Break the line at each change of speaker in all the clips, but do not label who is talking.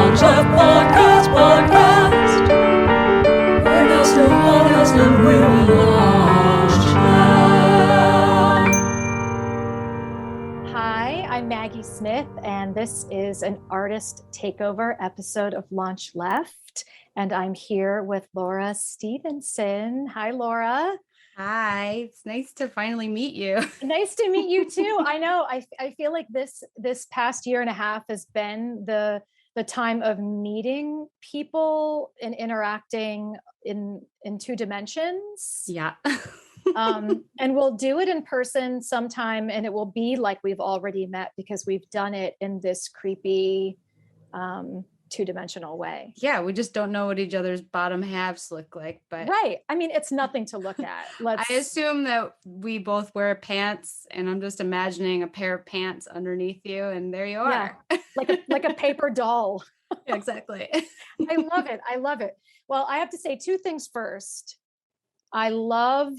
Podcast. Podcast, and we'll launch left.
Hi, I'm Maggie Smith, and this is an artist takeover episode of Launch Left. And I'm here with Laura Stevenson. Hi, Laura.
Hi, it's nice to finally meet you.
Nice to meet you too. I know. I feel like this past year and a half has been the time of meeting people and interacting in two dimensions.
Yeah.
And we'll do it in person sometime, and it will be like we've already met because we've done it in this creepy two-dimensional way.
Yeah, we just don't know what each other's bottom halves look like, but
right. I mean, it's nothing to look at.
I assume that we both wear pants, and I'm just imagining a pair of pants underneath you, and there you are.
Yeah, like a paper doll.
Yeah, exactly.
I love it. I love it. Well, I have to say two things first. I love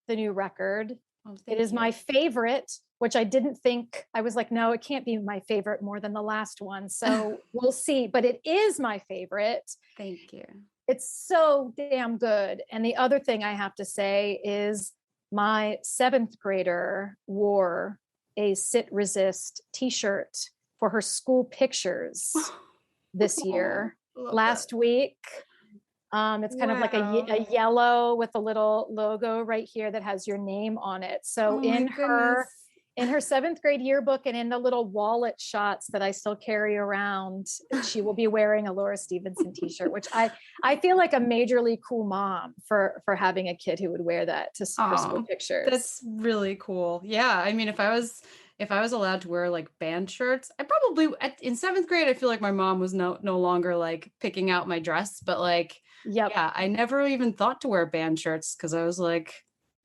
the new record.
Oh,
it is my favorite, which I didn't think. I was like, no, it can't be my favorite more than the last one. So we'll see. But it is my favorite.
Thank you.
It's so damn good. And the other thing I have to say is my 7th grader wore a Sit Resist t-shirt for her school pictures this year. Last week. It's kind of like a yellow with a little logo right here that has your name on it. So in her 7th grade yearbook and in the little wallet shots that I still carry around, she will be wearing a Laura Stevenson t-shirt, which I feel like a majorly cool mom for having a kid who would wear that to school pictures.
That's really cool. Yeah. I mean, if I was allowed to wear like band shirts, I probably in 7th grade, I feel like my mom was no longer like picking out my dress, but like,
yep.
Yeah, I never even thought to wear band shirts because I was like,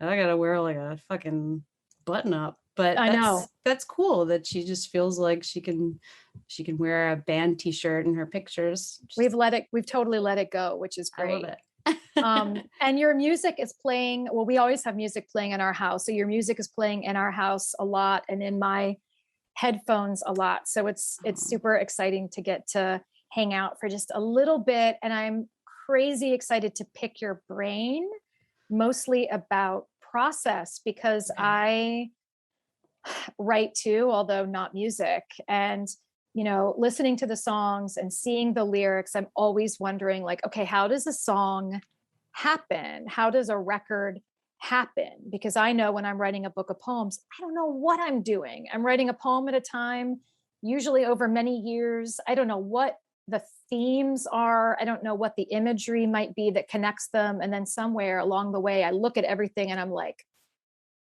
I gotta wear like a fucking button up. But
I know
that's cool that she just feels like she can wear a band t-shirt in her pictures.
We've totally let it go, which is great.
I love it.
And your music is playing. Well, we always have music playing in our house. So your music is playing in our house a lot and in my headphones a lot. So it's super exciting to get to hang out for just a little bit. And I'm crazy excited to pick your brain, mostly about process, because I write too, although not music. And listening to the songs and seeing the lyrics, I'm always wondering, like, okay, how does a song happen? How does a record happen? Because I know when I'm writing a book of poems, I don't know what I'm doing. I'm writing a poem at a time, usually over many years. I don't know what the themes are. I don't know what the imagery might be that connects them. And then somewhere along the way, I look at everything and I'm like,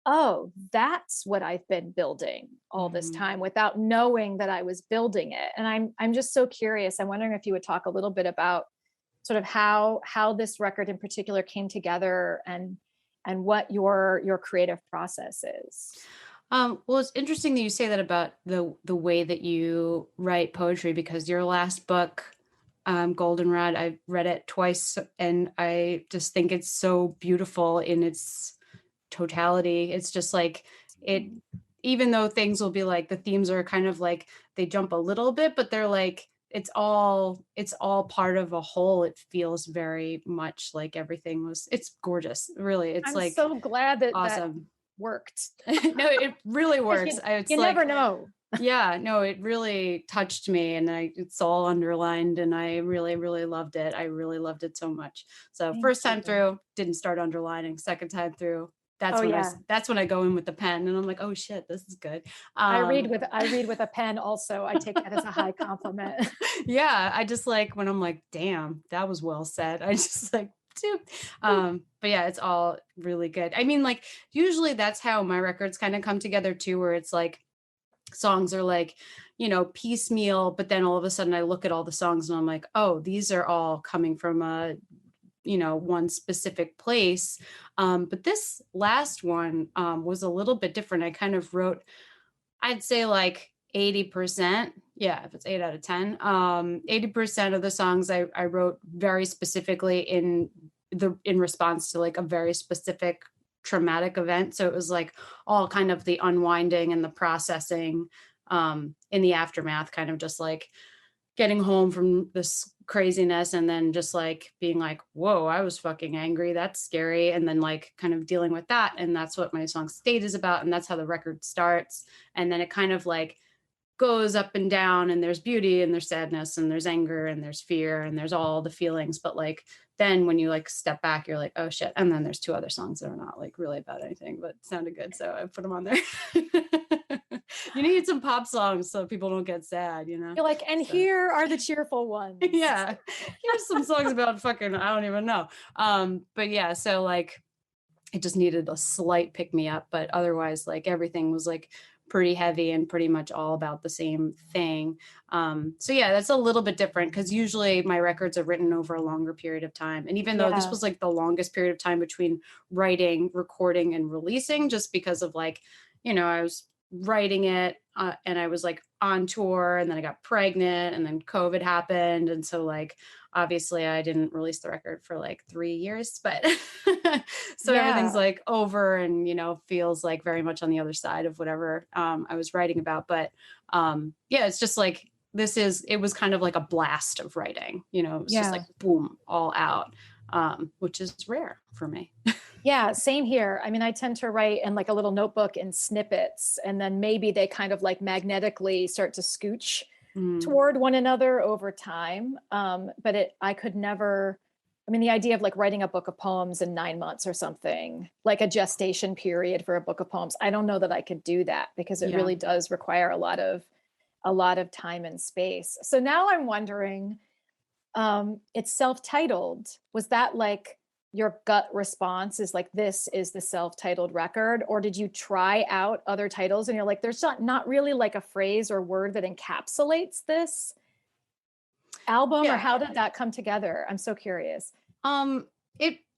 oh, that's what I've been building all this time without knowing that I was building it. And I'm just so curious. I'm wondering if you would talk a little bit about sort of how this record in particular came together and what your creative process is.
Well, it's interesting that you say that about the way that you write poetry, because your last book, Goldenrod, I read it twice and I just think it's so beautiful in its totality. It's just like it, even though things will be like the themes are kind of like they jump a little bit, but they're like it's all part of a whole. It feels very much like everything was. It's gorgeous, really. It's
I'm
like
so glad that
awesome.
That worked.
No, it really works.
You never know.
Yeah, no, it really touched me, and it's all underlined, and I really, really loved it. I really loved it so much. So first time through, didn't start underlining. Second time through, that's when I go in with the pen, and I'm like, oh shit, this is good.
I read with a pen. Also, I take that as a high compliment.
Yeah, I just like when I'm like, damn, that was well said. I just like. But yeah, it's all really good. I mean, like usually that's how my records kind of come together too, where it's like songs are like, piecemeal, but then all of a sudden I look at all the songs and I'm like, oh, these are all coming from a one specific place. But this last one was a little bit different. I kind of wrote, I'd say like 80%. Yeah, if it's 8 out of 10, 80% of the songs I wrote very specifically in response to like a very specific traumatic event. So it was like all kind of the unwinding and the processing in the aftermath, kind of just like getting home from this craziness and then just like being like, whoa, I was fucking angry. That's scary. And then like kind of dealing with that. And that's what my song State is about. And that's how the record starts. And then it kind of like goes up and down, and there's beauty and there's sadness and there's anger and there's fear and there's all the feelings. But like, then when you like step back, you're like, oh shit. And then there's 2 other songs that are not like really about anything, but sounded good. So I put them on there. You need some pop songs so people don't get sad, you know?
You're like, and
So.
here are the cheerful ones.
Yeah. Here's some songs about fucking, I don't even know. But yeah, so like it just needed a slight pick me up, but otherwise like everything was like pretty heavy and pretty much all about the same thing. So yeah, that's a little bit different because usually my records are written over a longer period of time. And even though this was like the longest period of time between writing, recording, and releasing, just because of like, you know, I was writing it and I was like on tour, and then I got pregnant, and then COVID happened. And so like, obviously I didn't release the record for like 3 years, but so everything's like over and, you know, feels like very much on the other side of whatever I was writing about. But yeah, it's just like, it was kind of like a blast of writing, you know, it was just like boom, all out, which is rare for me.
Yeah, same here. I mean, I tend to write in like a little notebook in snippets, and then maybe they kind of like magnetically start to scooch toward one another over time. But I could never, I mean, the idea of like writing a book of poems in 9 months or something, like a gestation period for a book of poems, I don't know that I could do that because it really does require a lot of time and space. So now I'm wondering, it's self-titled. Was that like your gut response is like, this is the self-titled record? Or did you try out other titles and you're like, there's not really like a phrase or word that encapsulates this album? Or how did that come together? I'm so curious.
I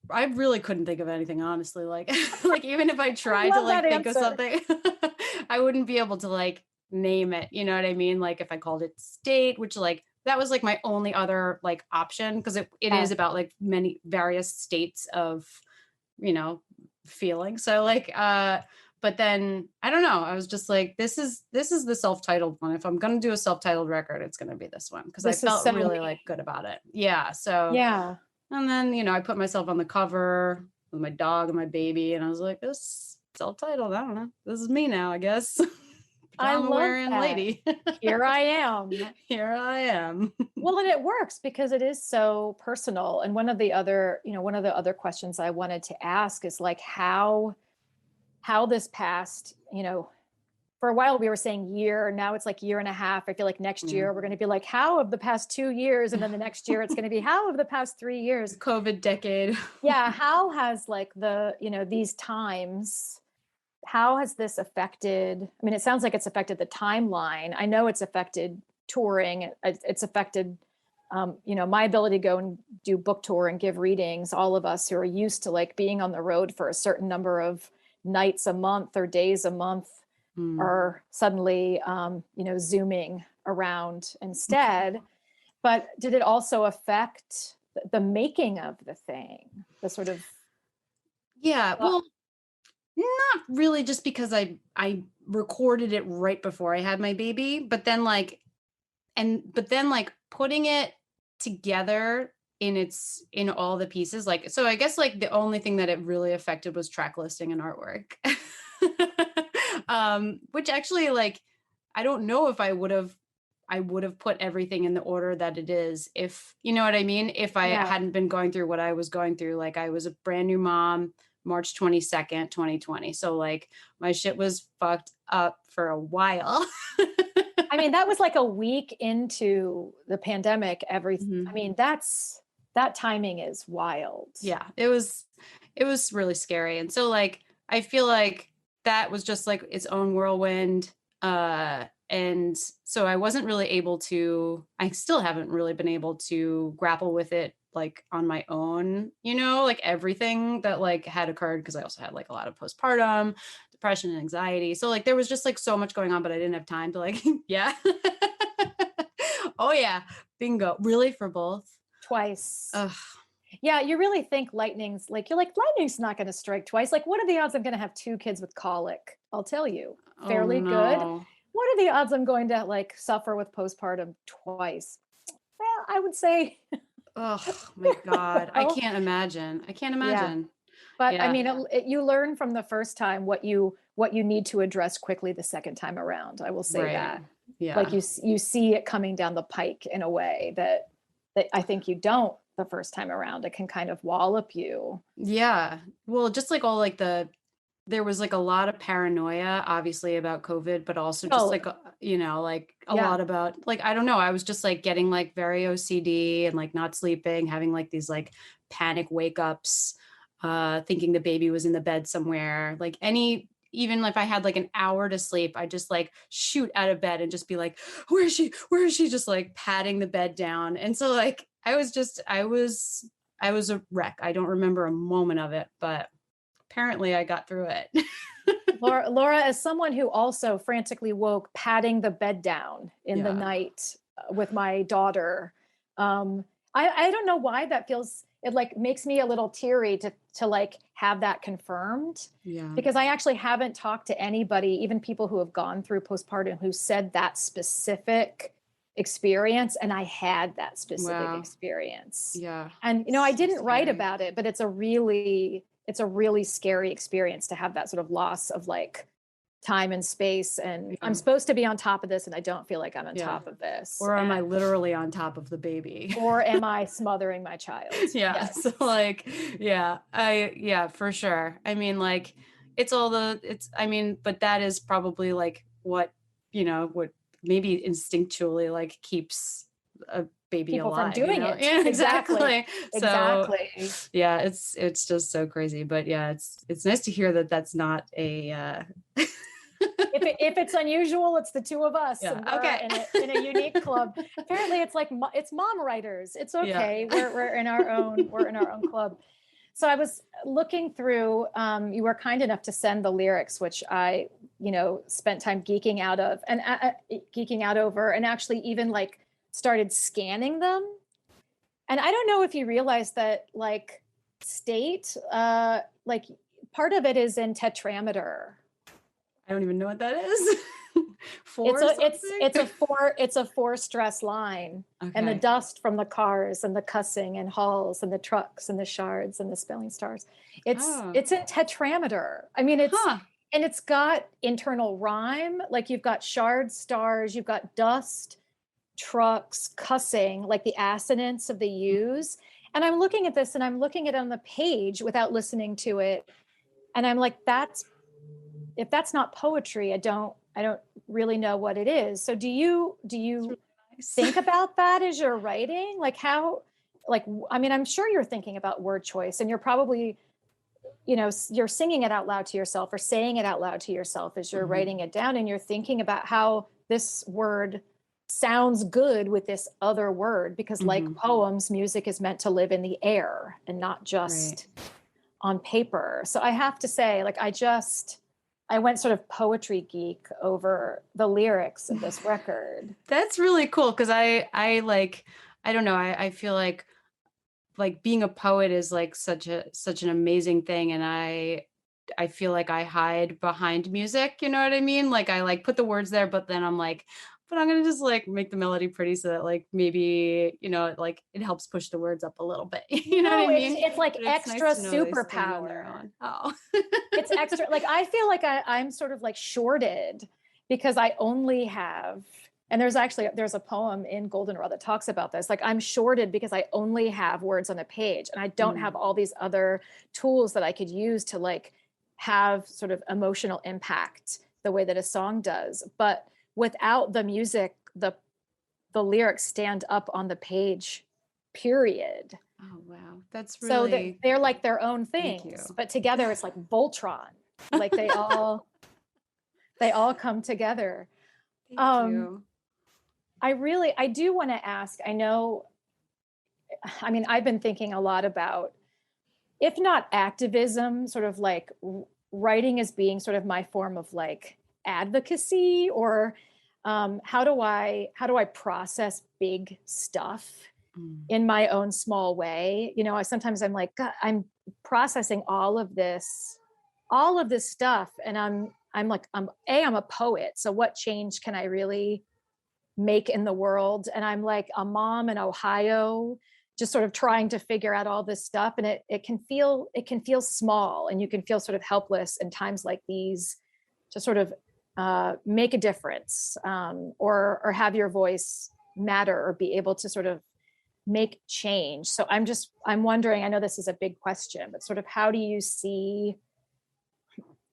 really couldn't think of anything, honestly. Like, like even if I tried to like think of something, I wouldn't be able to like name it. You know what I mean? Like if I called it State, which like, that was like my only other like option, because it is about like many various states of, you know, feeling. So like, but then I don't know. I was just like, this is the self-titled one. If I'm gonna do a self-titled record, it's gonna be this one, because I felt really like good about it. Yeah. So
yeah.
And then, you know, I put myself on the cover with my dog and my baby, and I was like, this self-titled, I don't know. This is me now, I guess.
I'm wearing
lady.
Here I am.
Here I am.
Well, and it works because it is so personal. And one of the other questions I wanted to ask is like how this past, you know, for a while we were saying year, now it's like year and a half. I feel like next year we're going to be like, how of the past 2 years? And then the next year it's going to be how of the past 3 years?
COVID decade.
Yeah. How has like these times, how has this affected, I mean, it sounds like it's affected the timeline. I know it's affected touring. It's affected, my ability to go and do book tour and give readings. All of us who are used to like being on the road for a certain number of nights a month or days a month are suddenly, Zooming around instead. But did it also affect the making of the thing? The sort of...
Yeah, well, not really, just because I recorded it right before I had my baby, but then putting it together in all the pieces, like, so I guess like the only thing that it really affected was track listing and artwork. Which actually, like, I don't know if I would have put everything in the order that it is, if you know what I mean, if I hadn't been going through what I was going through. Like, I was a brand new mom March 22nd, 2020. So like my shit was fucked up for a while.
I mean, that was like a week into the pandemic. Everything. I mean, that timing is wild.
Yeah, it was really scary. And so like, I feel like that was just like its own whirlwind. And so I wasn't really able to, I still haven't really been able to grapple with it like on my own, like everything that like had occurred, because I also had like a lot of postpartum depression and anxiety. So like there was just like so much going on, but I didn't have time to like, yeah. Oh yeah, bingo. Really, for both?
Twice.
Ugh.
Yeah, you really think lightning's not going to strike twice. Like, what are the odds I'm going to have 2 kids with colic? I'll tell you, fairly good. What are the odds I'm going to like suffer with postpartum twice? I would say,
Oh my God. I
well,
can't imagine. I can't
yeah.
imagine.
But I
Yeah.
mean, you learn from the first time what you need to address quickly the second time around. I will say
Right.
that. Like
Yeah.
you see it coming down the pike in a way that I think you don't the first time around. It can kind of wallop you.
Yeah. Well, just like all like there was like a lot of paranoia, obviously, about COVID, but also just
Oh,
like, you know, like a
yeah.
lot about like, I don't know. I was just like getting like very OCD and like not sleeping, having like these like panic wake ups, thinking the baby was in the bed somewhere. Like even if I had like an hour to sleep, I just like shoot out of bed and just be like, where is she? Where is she? Just like patting the bed down. And so like, I was a wreck. I don't remember a moment of it, but apparently I got through it.
Laura, as someone who also frantically woke patting the bed down in the
Yeah.
night with my daughter, I don't know why that feels, it like makes me a little teary to like have that confirmed,
Yeah.
because I actually haven't talked to anybody, even people who have gone through postpartum, who said that specific experience, and I had that specific
Wow.
experience.
Yeah.
And I
So
didn't write
scary.
about it, but it's a really scary experience to have that sort of loss of like time and space. And I'm
Yeah.
supposed to be on top of this, and I don't feel like I'm on
Yeah.
top of this.
Or am I
And,
literally on top of the baby?
or am I smothering my child?
Yeah.
Yes.
So like, yeah, for sure. I mean, like I mean, but that is probably like what maybe instinctually like keeps a baby
People from
alive,
doing it.
Yeah,
Exactly.
exactly. So
Exactly.
yeah, it's just so crazy. But yeah, it's nice to hear that that's not a
If it's unusual, it's the two of us,
yeah.
and we're
Okay.
in a unique club. Apparently, it's like it's mom writers. It's
Yeah.
okay. We're in our own club. So I was looking through. You were kind enough to send the lyrics, which I spent time geeking out of and geeking out over, and actually even like started scanning them. And I don't know if you realize that like state, like part of it is in tetrameter.
I don't even know what that is.
It's
Four
a
something?
it's a four stress line. And the
Okay.
dust from the cars and the cussing and halls and the trucks and the shards and the spelling stars.
Oh.
It's in tetrameter. I mean,
Huh.
and it's got internal rhyme. Like you've got shards, stars, you've got dust, trucks, cussing, like the assonance of the U's. And I'm looking at this and I'm looking at it on the page without listening to it. And I'm like, if that's not poetry, I don't really know what it is. So do you
Really nice.
think about that as you're writing? Like how, like, I mean, I'm sure you're thinking about word choice, and you're probably, you're singing it out loud to yourself or saying it out loud to yourself as you're
Mhm.
writing it down, and you're thinking about how this word sounds good with this other word, because like
Mhm.
poems, music is meant to live in the air and not
Right.
just on paper. So I have to say, like, I went sort of poetry geek over the lyrics of this record.
That's really cool because I like I don't know, I feel like being a poet is like such an amazing thing, and I feel like I hide behind music, you know what I mean? Like I like put the words there, but then I'm like, but I'm gonna just like make the melody pretty so that like maybe, like it helps push the words up a little bit. You know what I
No,
mean?
it's like
But it's nice
extra
to know they stand on their
superpower.
own. Oh.
It's extra, like I feel like I'm sort of like shorted because I only have, and there's a poem in Goldenrod that talks about this. Like I'm shorted because I only have words on a page, and I don't have
Mm,
all these other tools that I could use to like have sort of emotional impact the way that a song does. But without the music, the lyrics stand up on the page, period.
oh wow. That's
So
really
they're like their own
thank you.
things, but together it's like Voltron. Like they all come together.
Thank
Um,
you.
I do want to ask, I know, I mean, I've been thinking a lot about, if not activism, sort of like writing as being sort of my form of like advocacy, or how do I process big stuff
Mm,
in my own small way? Sometimes I'm like, God, I'm processing all of this stuff, and I'm like, I'm a poet, so what change can I really make in the world. And I'm like a mom in Ohio, just sort of trying to figure out all this stuff. And it can feel small, and you can feel sort of helpless in times like these to sort of make a difference, or have your voice matter, or be able to sort of make change. So I'm wondering, I know this is a big question, but sort of how do you see,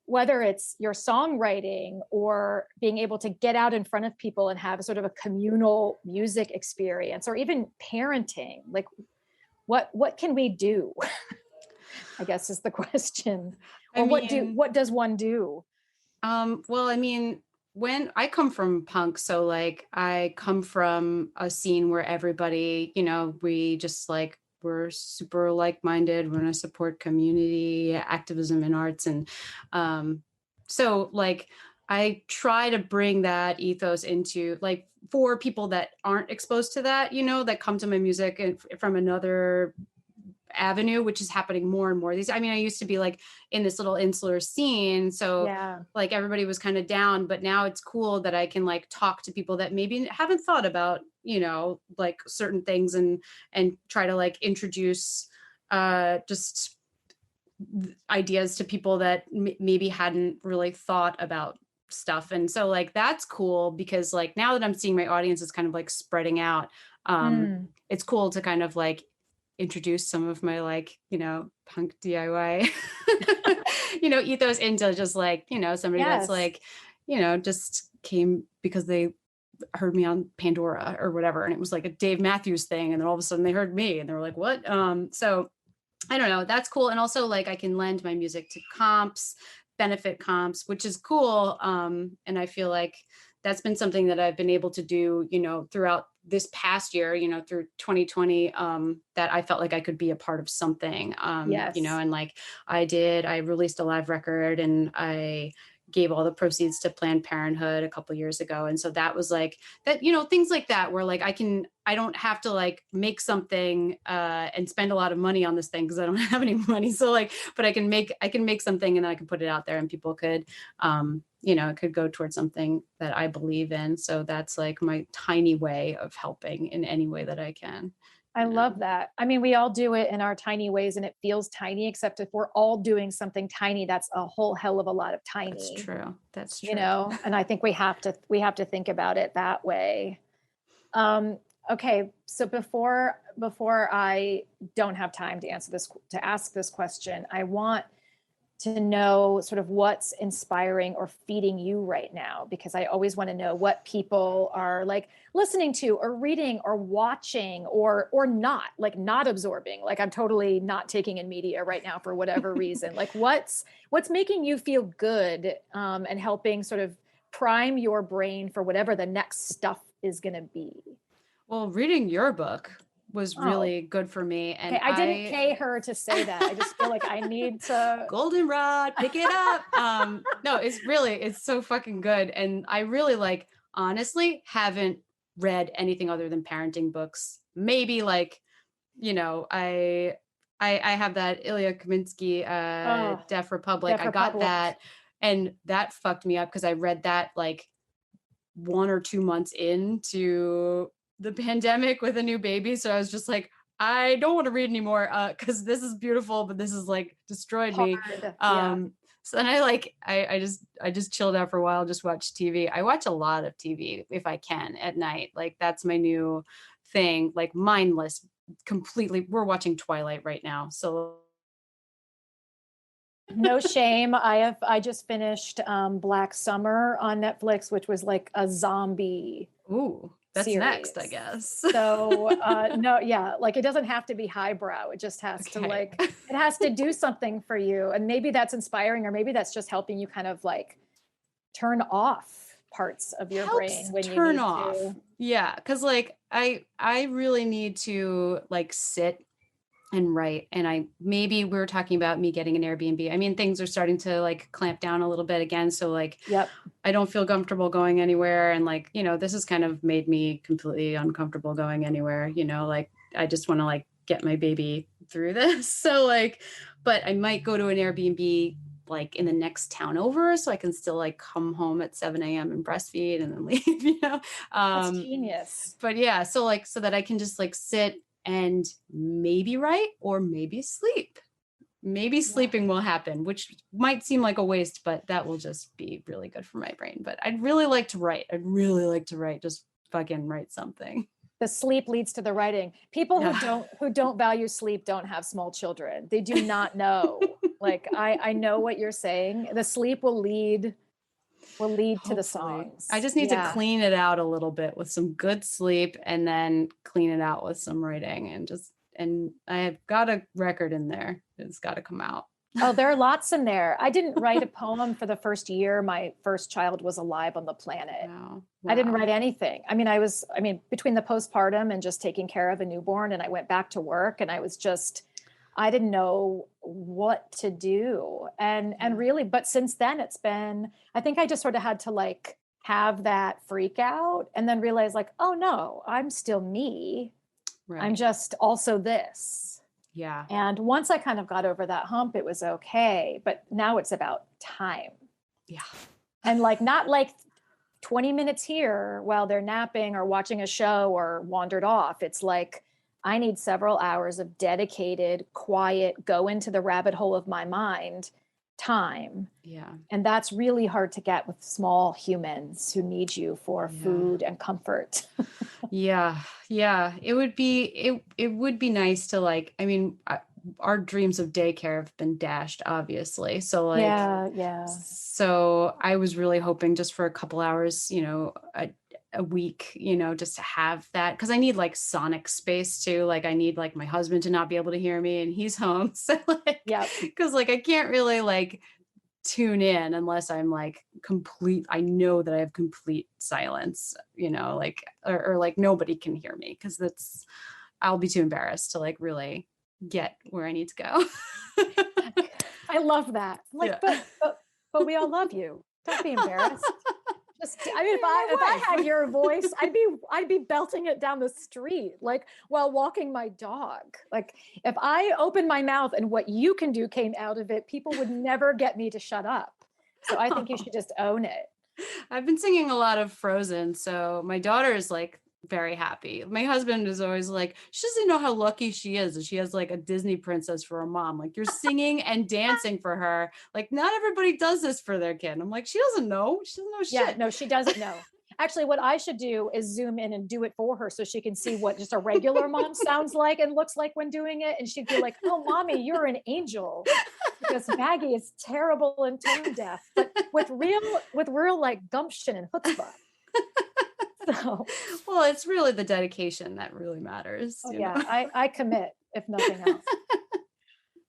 whether it's your songwriting or being able to get out in front of people and have sort of a communal music experience, or even parenting, like what can we do? I guess is the question. Or what does one do?
Well, I mean, when I come from punk, so like I come from a scene where everybody, we just like, we're super like-minded. We're going to support community activism and arts. And so like, I try to bring that ethos into like, for people that aren't exposed to that, that come to my music and from another avenue, which is happening more and more. I used to be like in this little insular scene. So like everybody was kind of down, but now it's cool that I can like talk to people that maybe haven't thought about, like certain things, and try to like introduce just ideas to people that maybe hadn't really thought about stuff. And so like, that's cool, because like now that I'm seeing my audience is kind of like spreading out, it's cool to kind of like introduce some of my like, punk DIY, ethos into just like, somebody that's like, just came because they heard me on Pandora or whatever. And it was like a Dave Matthews thing. And then all of a sudden they heard me and they were like, what? So I don't know. That's cool. And also like I can lend my music to comps, benefit comps, which is cool. And I feel like that's been something that I've been able to do, throughout this past year, through 2020, that I felt like I could be a part of something, and like I released a live record, and I gave all the proceeds to Planned Parenthood a couple years ago. And so that was like that, things like that, where like I don't have to like make something and spend a lot of money on this thing because I don't have any money. So like, but I can make something, and then I can put it out there, and people could, it could go towards something that I believe in. So that's like my tiny way of helping in any way that I can.
I love that. I mean, we all do it in our tiny ways, and it feels tiny, except if we're all doing something tiny, that's a whole hell of a lot of tiny.
That's true.
And I think we have to think about it that way. Okay. So before I don't have time to ask this question, I want to know sort of what's inspiring or feeding you right now, because I always want to know what people are like listening to or reading or watching or not absorbing. Like I'm totally not taking in media right now for whatever reason. Like what's making you feel good, and helping sort of prime your brain for whatever the next stuff is going to be.
Well, reading your book was really good for me. And
okay, I didn't pay her to say that. I just feel like I need to
goldenrod, pick it up. No, it's so fucking good. And I really like, honestly, haven't read anything other than parenting books. Maybe like, I have that Ilya Kaminsky, Deaf Republic. I got that, and that fucked me up because I read that like 1 or 2 months into the pandemic with a new baby. So I was just like, I don't want to read anymore, because this is beautiful, but this is like destroyed me. So then I just chilled out for a while, just watched TV. I watch a lot of TV if I can at night. Like that's my new thing, like mindless, completely. We're watching Twilight right now. So
no shame. I just finished Black Summer on Netflix, which was like a zombie.
Ooh. That's
series.
Next, I guess.
So no, yeah, like it doesn't have to be highbrow. It just has to it has to do something for you. And maybe that's inspiring, or maybe that's just helping you kind of like turn off parts of your brain when you need to.
Yeah, because like I really need to like sit and write. And maybe we were talking about me getting an Airbnb. I mean, things are starting to like clamp down a little bit again. So like, I don't feel comfortable going anywhere. And like, this has kind of made me completely uncomfortable going anywhere, like I just want to like get my baby through this. So like, but I might go to an Airbnb like in the next town over, so I can still like come home at 7 a.m. and breastfeed and then leave, you know?
That's genius.
But yeah, so like, so that I can just like sit and maybe write or maybe sleep. Maybe sleeping will happen, which might seem like a waste, but that will just be really good for my brain. But I'd really like to write. I'd really like to write, just fucking write something.
The sleep leads to the writing. People who don't value sleep don't have small children. They do not know. Like I know what you're saying. The sleep will lead to the songs.
I just need to clean it out a little bit with some good sleep and then clean it out with some writing and I've got a record in there. It's got to come out.
Oh, there are lots in there. I didn't write a poem for the first year my first child was alive on the planet.
Wow.
I didn't write anything. I mean, between the postpartum and just taking care of a newborn, and I went back to work, and I didn't know what to do. And really, but since then it's been, I think I just sort of had to like have that freak out and then realize like, oh no, I'm still me. Right. I'm just also this.
Yeah.
And once I kind of got over that hump, it was okay. But now it's about time.
Yeah.
And like, not like 20 minutes here while they're napping or watching a show or wandered off. It's like, I need several hours of dedicated, quiet, go into the rabbit hole of my mind time.
Yeah.
And that's really hard to get with small humans who need you for food and comfort.
Yeah. It would be nice to like, I mean, our dreams of daycare have been dashed, obviously. So like,
yeah.
So I was really hoping just for a couple hours, you know, a week, you know, just to have that. Cause I need like sonic space too. Like I need like my husband to not be able to hear me and he's home. So like, cause like, I can't really like tune in unless I'm like I know that I have complete silence, you know, like, or like nobody can hear me. Cause I'll be too embarrassed to like really get where I need to go.
I love that. Like, but we all love you. Don't be embarrassed. I mean, if I had your voice, I'd be belting it down the street, like while walking my dog. Like if I opened my mouth and what you can do came out of it, people would never get me to shut up. So I think you should just own it.
I've been singing a lot of Frozen. So my daughter is like very happy. My husband is always like, she doesn't know how lucky she is that she has like a Disney princess for a mom. Like you're singing and dancing for her. Like not everybody does this for their kid. I'm like, she doesn't know. She doesn't know shit.
Yeah, no, she doesn't know. Actually, what I should do is zoom in and do it for her so she can see what just a regular mom sounds like and looks like when doing it. And she'd be like, oh, mommy, you're an angel. Because Maggie is terrible and tone deaf, but with real like gumption and chutzpah. So,
well, it's really the dedication that really matters.
Oh, yeah, I commit, if nothing else.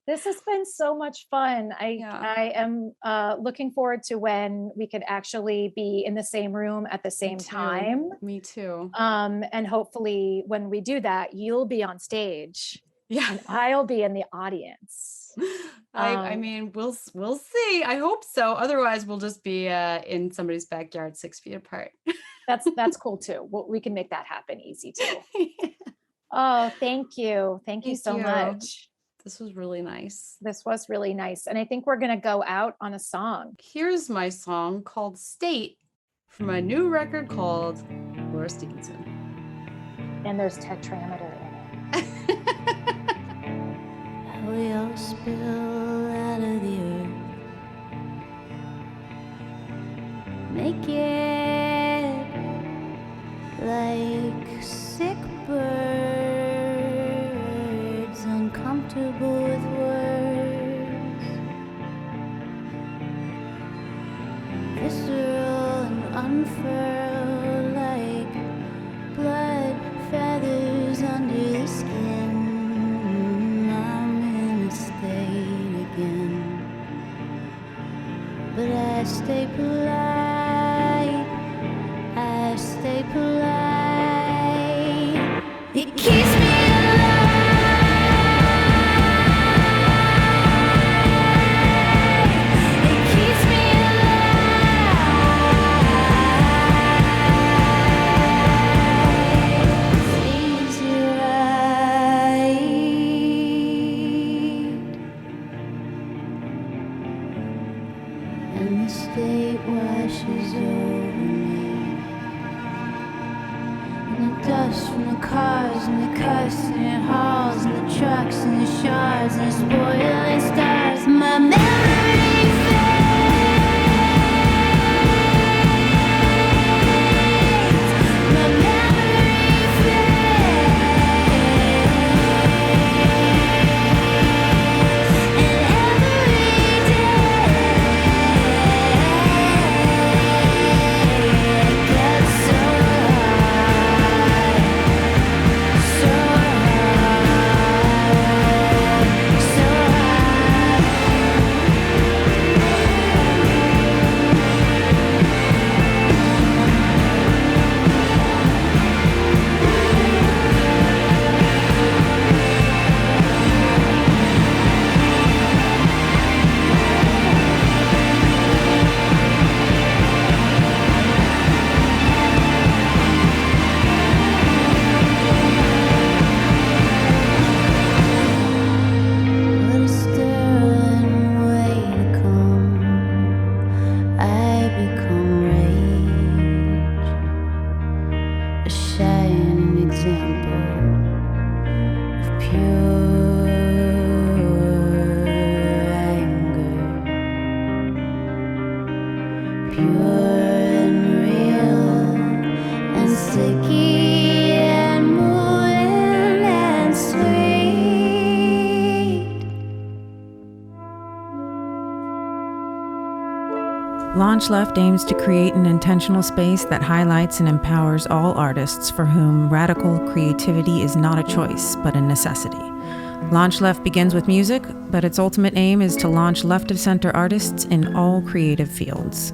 This has been so much fun. I am looking forward to when we could actually be in the same room at the same time.
Me too.
And hopefully when we do that, you'll be on stage.
Yeah.
And I'll be in the audience.
I mean, we'll see. I hope so. Otherwise, we'll just be in somebody's backyard 6 feet apart.
That's cool too. We can make that happen easy too. Oh, thank you. Thank you so much.
This was really nice.
This was really nice. And I think we're going to go out on a song.
Here's my song called State from my new record called Laura Stevenson.
And there's tetrameter in it.
We all spill out of the earth, naked like sick birds, uncomfortable with words, visceral and unfurled like blood feathers under the skin. But I stay polite, it keeps me trucks and the shards and spoiling stars. My memory fades. My memory fades. And every day it gets so high, so what a sterling way to come. I become rage, a shining example of pure anger, pure and real and sticky and moving and sweet.
LaunchLeft aims to create an intentional space that highlights and empowers all artists for whom radical creativity is not a choice, but a necessity. LaunchLeft begins with music, but its ultimate aim is to launch left-of-center artists in all creative fields.